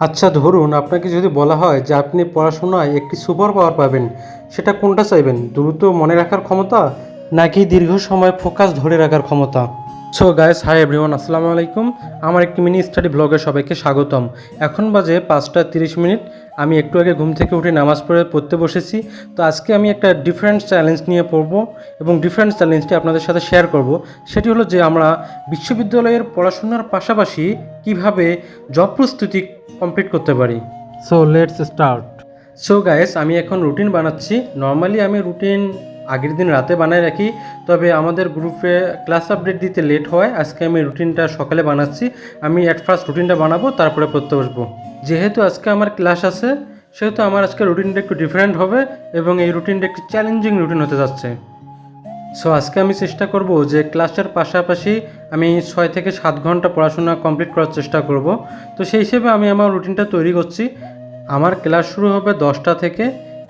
আচ্ছা ধরুন আপনাকে যদি বলা হয় যে আপনি পড়াশোনায় একটি সুপার পাওয়ার পাবেন, সেটা কোনটা চাইবেন? দ্রুত মনে রাখার ক্ষমতা নাকি দীর্ঘ সময় ফোকাস ধরে রাখার ক্ষমতা? সো গাইস, হাই এভরিওয়ান, আসসালামু আলাইকুম। আমার একটি মিনি স্টাডি ব্লগে সবাইকে স্বাগতম। এখন বাজে 5টা 30 মিনিট। আমি একটু আগে ঘুম থেকে উঠে নামাজ পড়তে বসেছি। তো আজকে আমি একটা ডিফারেন্ট চ্যালেঞ্জ নিয়ে পড়বো এবং ডিফারেন্ট চ্যালেঞ্জটি আপনাদের সাথে শেয়ার করব। সেটি হলো যে আমরা বিশ্ববিদ্যালয়ের পড়াশোনার পাশাপাশি কিভাবে জব প্রস্তুতি কমপ্লিট করতে পারি। So let's start. So guys, আমি এখন রুটিন বানাচ্ছি। নর্মালি আমি রুটিন আগের দিন রাতে বানায় রাখি, তবে আমাদের গ্রুপে ক্লাস আপডেট দিতে লেট হয়। আজকে আমি রুটিনটা সকালে বানাচ্ছি। আমি অ্যাট ফার্স্ট রুটিনটা বানাবো, তারপরে পড়তে বসবো। যেহেতু আজকে আমার ক্লাস আছে, সেহেতু আমার আজকে রুটিনটা একটু ডিফারেন্ট হবে এবং এই রুটিনটা একটু চ্যালেঞ্জিং রুটিন হতে যাচ্ছে। সো আজকে আমি চেষ্টা করব যে ক্লাসের পাশাপাশি আমি 6 থেকে 7 ঘন্টা পড়াশোনা কমপ্লিট করার চেষ্টা করব। তো সেই হিসেবে আমি আমার রুটিনটা তৈরি করছি। আমার ক্লাস শুরু হবে 10টা থেকে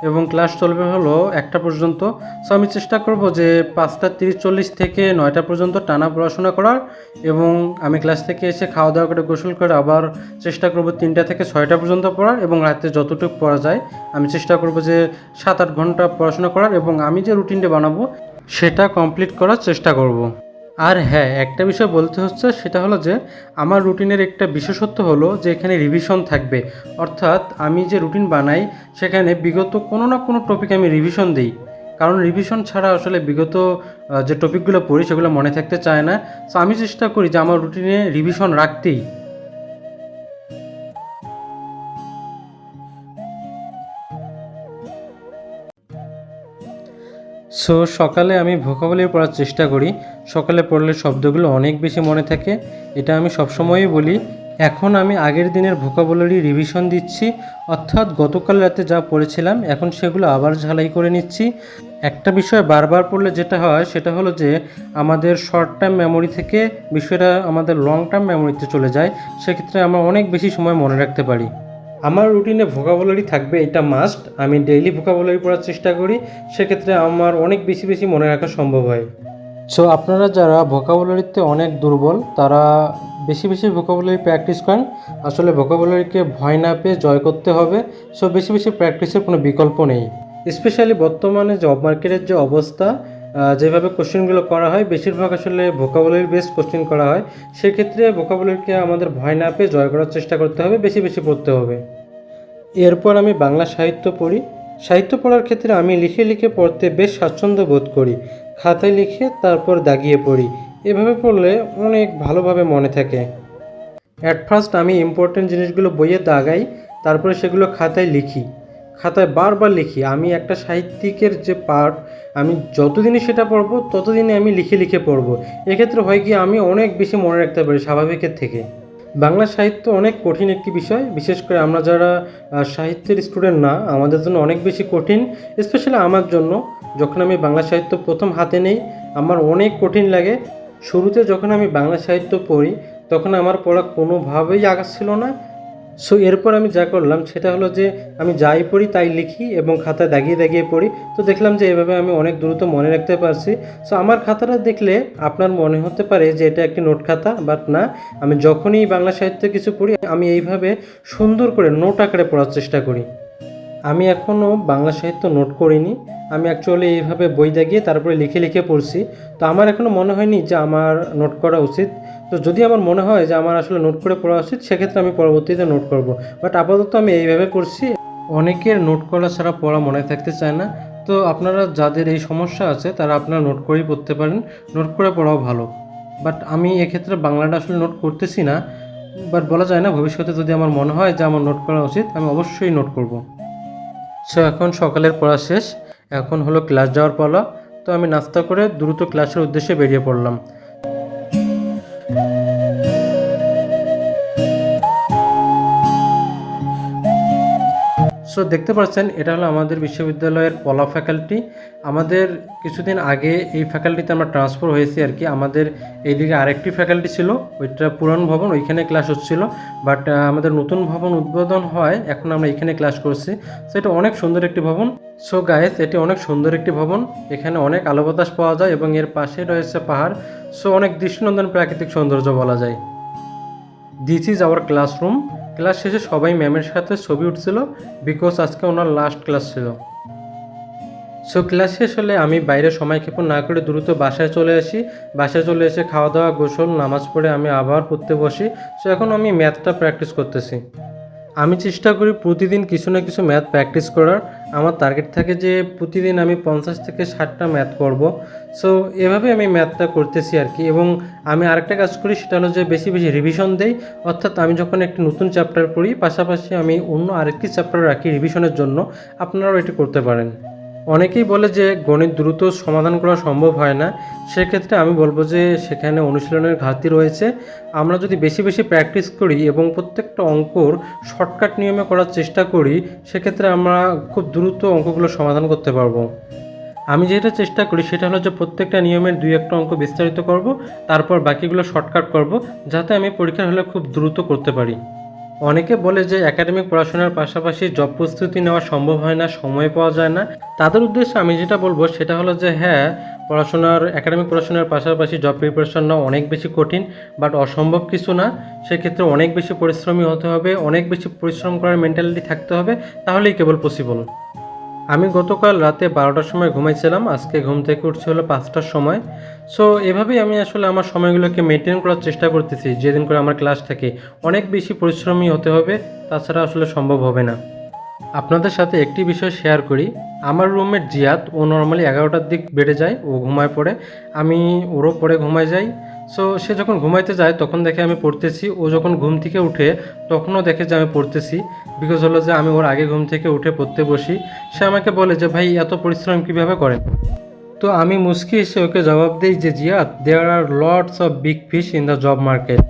এবং ক্লাস চলবে হলো 1টা পর্যন্ত। সো আমি চেষ্টা করব যে 5টা 30-40 থেকে 9টা পর্যন্ত টানা পড়াশোনা করার, এবং আমি ক্লাস থেকে এসে খাওয়া দাওয়া করে গোসল করে আবার চেষ্টা করব 3টা থেকে 6টা পর্যন্ত পড়ার, এবং রাতে যতটুকু পড়া যায় আমি চেষ্টা করব যে 7-8 ঘন্টা পড়াশোনা করার, এবং আমি যে রুটিনটা বানাবো সেটা কমপ্লিট করার চেষ্টা করব। আর হ্যাঁ, একটা বিষয় বলতে হচ্ছে, সেটা হলো যে আমার রুটিনের একটা বিশেষত্ব হলো যে এখানে রিভিশন থাকবে। অর্থাৎ আমি যে রুটিন বানাই সেখানে বিগত কোনো না কোনো টপিক আমি রিভিশন দিই, কারণ রিভিশন ছাড়া আসলে বিগত যে টপিকগুলো পড়ি সেগুলো মনে থাকতে চায় না। সো আমি চেষ্টা করি যে আমার রুটিনে রিভিশন রাখতেই। সো সকালে আমি ভোকাবুলারি পড়ার চেষ্টা করি। সকালে পড়লে শব্দগুলো অনেক বেশি মনে থাকে, এটা আমি সবসময়ই বলি। এখন আমি আগের দিনের ভোকাবুলারি রিভিশন দিচ্ছি, অর্থাৎ গতকাল রাতে যা পড়েছিলাম এখন সেগুলো আবার ঝালাই করে নিচ্ছি। একটা বিষয় বারবার পড়লে যেটা হয় সেটা হলো যে আমাদের শর্ট টার্ম মেমোরি থেকে বিষয়টা আমাদের লং টার্ম মেমোরিতে চলে যায়। সেক্ষেত্রে আমরা অনেক বেশি সময় মনে রাখতে পারি। আমার রুটিনে ভোকাবুলারি থাকবে, এটা মাস্ট। আমি ডেইলি ভোকাবুলারি পড়ার চেষ্টা করি, সেক্ষেত্রে আমার অনেক বেশি বেশি মনে রাখা সম্ভব হয়। সো আপনারা যারা ভোকাবুলারিতে অনেক দুর্বল তারা বেশি বেশি ভোকাবুলারি প্র্যাকটিস করেন। আসলে ভোকাবুলারিকে ভয় না পেয়ে জয় করতে হবে। সো বেশি বেশি প্র্যাকটিসের কোনো বিকল্প নেই। স্পেশালি বর্তমানে জব মার্কেটের যে অবস্থা, যেভাবে কোশ্চেনগুলো করা হয় বেশিরভাগ আসলে ভোকাবুলারি বেসড কোশ্চেন করা হয়। সেক্ষেত্রে ভোকাবুলারিকে আমাদের ভয় না পেয়ে জয় করার চেষ্টা করতে হবে, বেশি বেশি পড়তে হবে। এরপর আমি বাংলা সাহিত্য পড়ি। সাহিত্য পড়ার ক্ষেত্রে আমি লিখে লিখে পড়তে বেশ স্বাচ্ছন্দ্য বোধ করি। খাতায় লিখে তারপর দাগিয়ে পড়ি। এভাবে পড়লে অনেক ভালোভাবে মনে থাকে। অ্যাট ফার্স্ট আমি ইম্পর্টেন্ট জিনিসগুলো বইয়ে দাগাই, তারপরে সেগুলো খাতায় লিখি। খাতায় বারবার লিখি। আমি একটা সাহিত্যিকের যে পার্ট, আমি যতদিনই সেটা পড়বো ততদিনই আমি লিখে লিখে পড়বো। এক্ষেত্রে হয় কি, আমি অনেক বেশি মনে রাখতে পারি স্বাভাবিকের থেকে। বাংলা সাহিত্য অনেক কঠিন একটি বিষয়, বিশেষ করে আমরা যারা সাহিত্যের স্টুডেন্ট না, আমাদের জন্য অনেক বেশি কঠিন। স্পেশালি আমার জন্য, যখন আমি বাংলা সাহিত্য প্রথম হাতে নেই আমার অনেক কঠিন লাগে। শুরুতে যখন আমি বাংলা সাহিত্য পড়ি তখন আমার পড়া কোনোভাবেই আগাচ্ছিল না। সো এরপর আমি যা করলাম সেটা হলো যে আমি যাই পড়ি তাই লিখি এবং খাতায় দাগিয়ে দাগিয়ে পড়ি। তো দেখলাম যে এভাবে আমি অনেক দ্রুত মনে রাখতে পারছি। সো আমার খাতাটা দেখলে আপনার মনে হতে পারে যে এটা একটি নোট খাতা, বাট না। আমি যখনই বাংলা সাহিত্য কিছু পড়ি আমি এইভাবে সুন্দর করে নোট আকারে পড়ার চেষ্টা করি। আমি এখনও বাংলা সাহিত্য নোট করিনি। আমি অ্যাকচুয়ালি এইভাবে বই দাগিয়ে তারপরে লিখে লিখে পড়ছি। তো আমার এখনও মনে হয়নি যে আমার নোট করা উচিত। তো যদি আমার মনে হয় যে আমার আসলে নোট করে পড়া উচিত, সেক্ষেত্রে আমি পরবর্তীতে নোট করব। বাট আপাতত আমি এইভাবে পড়ছি। অনেকের নোট করা ছাড়া পড়া মনে থাকতে চায় না। তো আপনারা যাদের এই সমস্যা আছে তারা আপনারা নোট করেই পড়তে পারেন। নোট করে পড়াও ভালো। বাট আমি এক্ষেত্রে বাংলাটা আসলে নোট করতেছি না। বাট বলা যায় না, ভবিষ্যতে যদি আমার মনে হয় যে আমার নোট করা উচিত আমি অবশ্যই নোট করব। সো এখন সকালের পড়া শেষ, এখন হলো ক্লাস যাওয়ার পালা। তো আমি নাস্তা করে দ্রুত ক্লাসের উদ্দেশ্যে বেরিয়ে পড়লাম। সো দেখতে পাচ্ছেন এটা হলো আমাদের বিশ্ববিদ্যালয়ের পলা ফ্যাকাল্টি। আমাদের কিছুদিন আগে এই ফ্যাকাল্টিতে আমরা ট্রান্সফার হয়েছি আর কি। আমাদের এইদিকে আরেকটি ফ্যাকাল্টি ছিল, ওইটা পুরান ভবন, ওইখানে ক্লাস হচ্ছিল। বাট আমাদের নতুন ভবন উদ্বোধন হয়, এখন আমরা এখানে ক্লাস করছি। সো এটা অনেক সুন্দর একটি ভবন। সো গাইস, এটি অনেক সুন্দর একটি ভবন। এখানে অনেক আলো বাতাস পাওয়া যায় এবং এর পাশে রয়েছে পাহাড়। সো অনেক দৃষ্টিনন্দন প্রাকৃতিক সৌন্দর্য বলা যায়। This is our classroom. Class শেষে সবাই ম্যামের সাথে ছবি উঠছিল, বিকজ আজকে ওনার লাস্ট ক্লাস ছিল। সো ক্লাস শেষ হলে আমি বাইরে সময়ক্ষেপণ না করে দ্রুত বাসায় চলে আসি। বাসায় চলে এসে খাওয়া দাওয়া, গোসল, নামাজ পড়ে আমি আবার পড়তে বসি। সো এখন আমি ম্যাথটা প্র্যাকটিস করতেছি। আমি চেষ্টা করি প্রতিদিন কিছু না কিছু ম্যাথ প্র্যাকটিস করার। আমার টার্গেট থাকে যে প্রতিদিন আমি 50 থেকে 60টা ম্যাথ করব। সো এভাবে আমি ম্যাথটা করতেছি আর কি। এবং আমি আরেকটা কাজ করি, সেটা হলো যে বেশি বেশি রিভিশন দেই। অর্থাৎ আমি যখন একটি নতুন চ্যাপ্টার পড়ি, পাশাপাশি আমি অন্য আরেকটি চ্যাপ্টার রাখি রিভিশনের জন্য। আপনারাও এটি করতে পারেন। অনেকেই বলে যে গণিত দ্রুত সমাধান করা সম্ভব হয় না। সেক্ষেত্রে আমি বলবো যে সেখানে অনুশীলনের ঘাটতি রয়েছে। আমরা যদি বেশি বেশি প্র্যাকটিস করি এবং প্রত্যেকটা অঙ্কর শর্টকাট নিয়মে করার চেষ্টা করি, সেক্ষেত্রে আমরা খুব দ্রুত অঙ্কগুলো সমাধান করতে পারবো। আমি যেটা চেষ্টা করি সেটা হলো যে প্রত্যেকটা নিয়মের 2-1টা অঙ্ক বিস্তারিত করব, তারপর বাকিগুলো শর্টকাট করব, যাতে আমি পরীক্ষার হলে খুব দ্রুত করতে পারি। অনেকে বলে যে একাডেমিক পড়াশোনার পাশাপাশি জব প্রস্তুতি নেওয়া সম্ভব হয় না, সময় পাওয়া যায় না। তাদের উদ্দেশ্যে আমি যেটা বলবো সেটা হলো যে হ্যাঁ, একাডেমিক পড়াশোনার পাশাপাশি জব প্রিপারেশন নেওয়া অনেক বেশি কঠিন, বাট অসম্ভব কিছু না। সেক্ষেত্রে অনেক বেশি পরিশ্রমী হতে হবে, অনেক বেশি পরিশ্রম করার মেন্টালিটি থাকতে হবে, তাহলেই কেবল পসিবল। আমি গতকাল রাতে 12টার সময় ঘুমাইছিলাম, আজকে ঘুম থেকে উঠছে হলো 5টার সময়। সো এভাবেই আমি আসলে আমার সময়গুলোকে মেনটেন করার চেষ্টা করতেছি। যেদিন করে আমার ক্লাস থাকে অনেক বেশি পরিশ্রমী হতে হবে, তাছাড়া আসলে সম্ভব হবে না। আপনাদের সাথে একটি বিষয় শেয়ার করি। আমার রুমমেট জিয়াদ, ও নর্মালি 11টার দিক বেড়ে যায়, ও ঘুমায় পড়ে। আমি ওরও পরে ঘুমায় যাই। সো সে যখন ঘুমাইতে যায় তখন দেখে আমি পড়তেছি, ও যখন ঘুম থেকে উঠে তখনও দেখে যে আমি পড়তেছি। বিকজ হলো যে আমি ওর আগে ঘুম থেকে উঠে পড়তে বসি। সে আমাকে বলে যে ভাই এত পরিশ্রম কীভাবে করেন? তো আমি মুস্কি এসে ওকে জবাব দিই যে Ziyad, there are lots of big fish in the job market.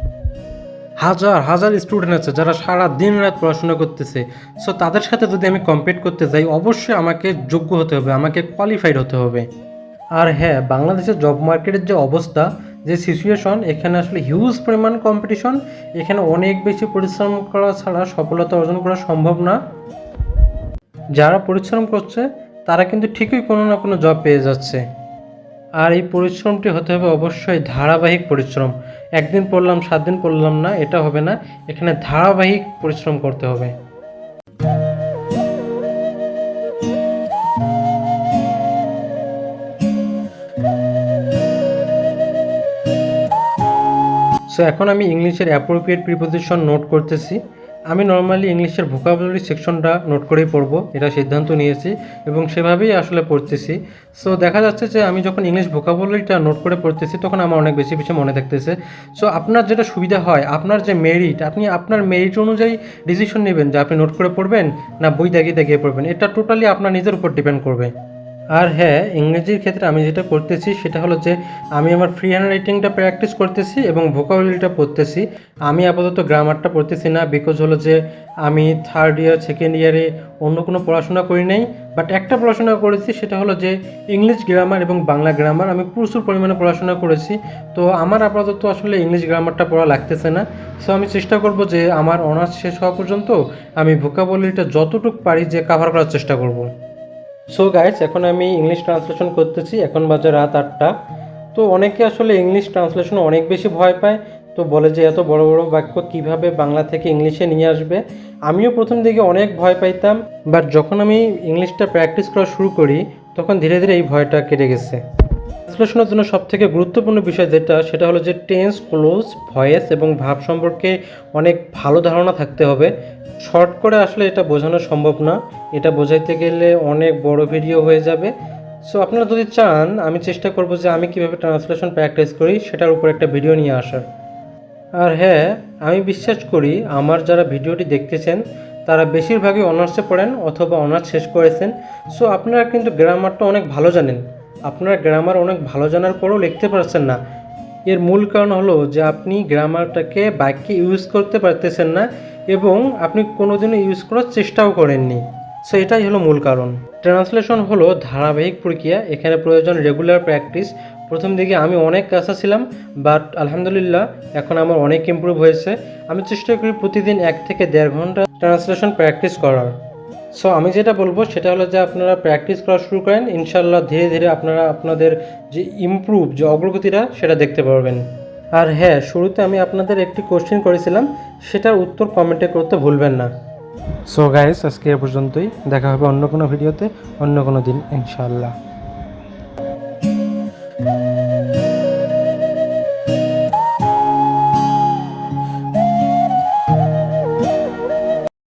হাজার হাজার স্টুডেন্ট আছে যারা সারা দিন রাত পড়াশোনা করতেছে। সো তাদের সাথে যদি আমি কম্পিট করতে যাই, অবশ্যই আমাকে যোগ্য হতে হবে, আমাকে কোয়ালিফাইড হতে হবে। আর হ্যাঁ, বাংলাদেশের জব মার্কেটের যে অবস্থা, যে সিচুয়েশন, এখানে আসলে হিউজ পরিমাণ কম্পিটিশন। এখানে অনেক বেশি পরিশ্রম করা ছাড়া সফলতা অর্জন করা সম্ভব না। যারা পরিশ্রম করছে তারা কিন্তু ঠিকই কোনো না কোনো জব পেয়ে যাচ্ছে। আর এই পরিশ্রমটি হতে হবে অবশ্যই ধারাবাহিক পরিশ্রম। একদিন পড়লাম 7 দিন পড়লাম না, এটা হবে না। এখানে ধারাবাহিক পরিশ্রম করতে হবে। সো এখন আমি ইংলিশের অ্যাপ্রোপ্রিয়েট প্রিপোজিশন নোট করতেছি। আমি নর্মালি ইংলিশের ভোকাবুলারি সেকশনটা নোট করেই পড়বো, এটা সিদ্ধান্ত নিয়েছি এবং সেভাবেই আসলে পড়তেছি। সো দেখা যাচ্ছে যে আমি যখন ইংলিশ ভোকাবুলারিটা নোট করে পড়তেছি তখন আমার অনেক বেশি বেশি মনে থাকতেছে। সো আপনার যেটা সুবিধা হয়, আপনার যে মেরিট, আপনি আপনার মেরিট অনুযায়ী ডিসিশন নেবেন যে আপনি নোট করে পড়বেন না বই দাগিয়ে দাগিয়ে পড়বেন। এটা টোটালি আপনার নিজের উপর ডিপেন্ড করবে। আর হ্যাঁ, ইংরেজির ক্ষেত্রে আমি যেটা করতেছি সেটা হলো যে আমি আমার ফ্রি হ্যান্ড রাইটিংটা প্র্যাকটিস করতেছি এবং ভোকাবুলারিটা পড়তেছি। আমি আপাতত গ্রামারটা পড়তেছি না, বিকজ হলো যে আমি 3rd ইয়ার 2nd ইয়ারে অন্য কোনো পড়াশোনা করি নাই। বাট একটা পড়াশোনা করেছি, সেটা হলো যে ইংলিশ গ্রামার এবং বাংলা গ্রামার আমি প্রচুর পরিমাণে পড়াশোনা করেছি। তো আমার আপাতত আসলে ইংলিশ গ্রামারটা পড়া লাগতেছে না। সো আমি চেষ্টা করব যে আমার অনার্স শেষ হওয়া পর্যন্ত আমি ভোকাবুলারিটা যতটুকু পারি যে কাভার করার চেষ্টা করব। সো গাইস, এখন আমি ইংলিশ ট্রান্সলেশন করতেছি। এখন বাজে রাত 8টা। তো অনেকে আসলে ইংলিশ ট্রান্সলেশনে অনেক বেশি ভয় পায়, তো বলে যে এত বড় বড় বাক্য কিভাবে বাংলা থেকে ইংলিশে নিয়ে আসবে। আমিও প্রথম দিকে অনেক ভয় পাইতাম, বাট যখন আমি ইংলিশটা প্র্যাকটিস করা শুরু করি তখন ধীরে ধীরে এই ভয়টা কেটে গেছে। ট্রান্সলেশনের জন্য সবথেকে গুরুত্বপূর্ণ বিষয় সেটা হলো যে টেন্স, ক্লোজ, ভয়েস এবং ভাব সম্পর্কে অনেক ভালো ধারণা থাকতে হবে। শর্ট করে আসলে এটা বোঝানো সম্ভব না, এটা বোঝাইতে গেলে অনেক বড় ভিডিও হয়ে যাবে। সো আপনারা যদি চান, আমি চেষ্টা করব যে আমি কীভাবে ট্রান্সলেশন প্র্যাকটিস করি সেটার উপর একটা ভিডিও নিয়ে আসার। আর হ্যাঁ, আমি বিশ্বাস করি আমার যারা ভিডিওটি দেখতেছেন তারা বেশিরভাগই অনার্সে পড়েন অথবা অনার্স শেষ করেছেন। সো আপনারা কিন্তু গ্রামারটা অনেক ভালো জানেন। আপনারা গ্রামার অনেক ভালো জানার পরেও লিখতে পারছেন না। এর মূল কারণ হলো যে আপনি গ্রামারটাকে বাক্যে ইউজ করতে পারতেছেন না এবং আপনি কোনোদিনও ইউজ করার চেষ্টাও করেননি। সো এটাই হলো মূল কারণ। ট্রান্সলেশন হলো ধারাবাহিক প্রক্রিয়া, এখানে প্রয়োজন রেগুলার প্র্যাকটিস। প্রথম দিকে আমি অনেক কাঁচা ছিলাম, বাট আলহামদুলিল্লাহ এখন আমার অনেক ইমপ্রুভ হয়েছে। আমি চেষ্টা করি প্রতিদিন 1 থেকে 1.5 ঘন্টা ট্রান্সলেশন প্র্যাকটিস করার। সো আমি যেটা বলবো সেটা হলো যে আপনারা প্র্যাকটিস করা শুরু করেন, ইনশাল্লাহ ধীরে ধীরে আপনারা আপনাদের যে অগ্রগতিটা সেটা দেখতে পারবেন। আর হ্যাঁ, শুরুতে আমি আপনাদের একটি কোশ্চেন করেছিলাম, সেটার উত্তর কমেন্টে করতে ভুলবেন না। সো গাইস, আজকে এ পর্যন্তই। দেখা হবে অন্য কোনো ভিডিওতে অন্য কোনো দিন ইনশাআল্লাহ।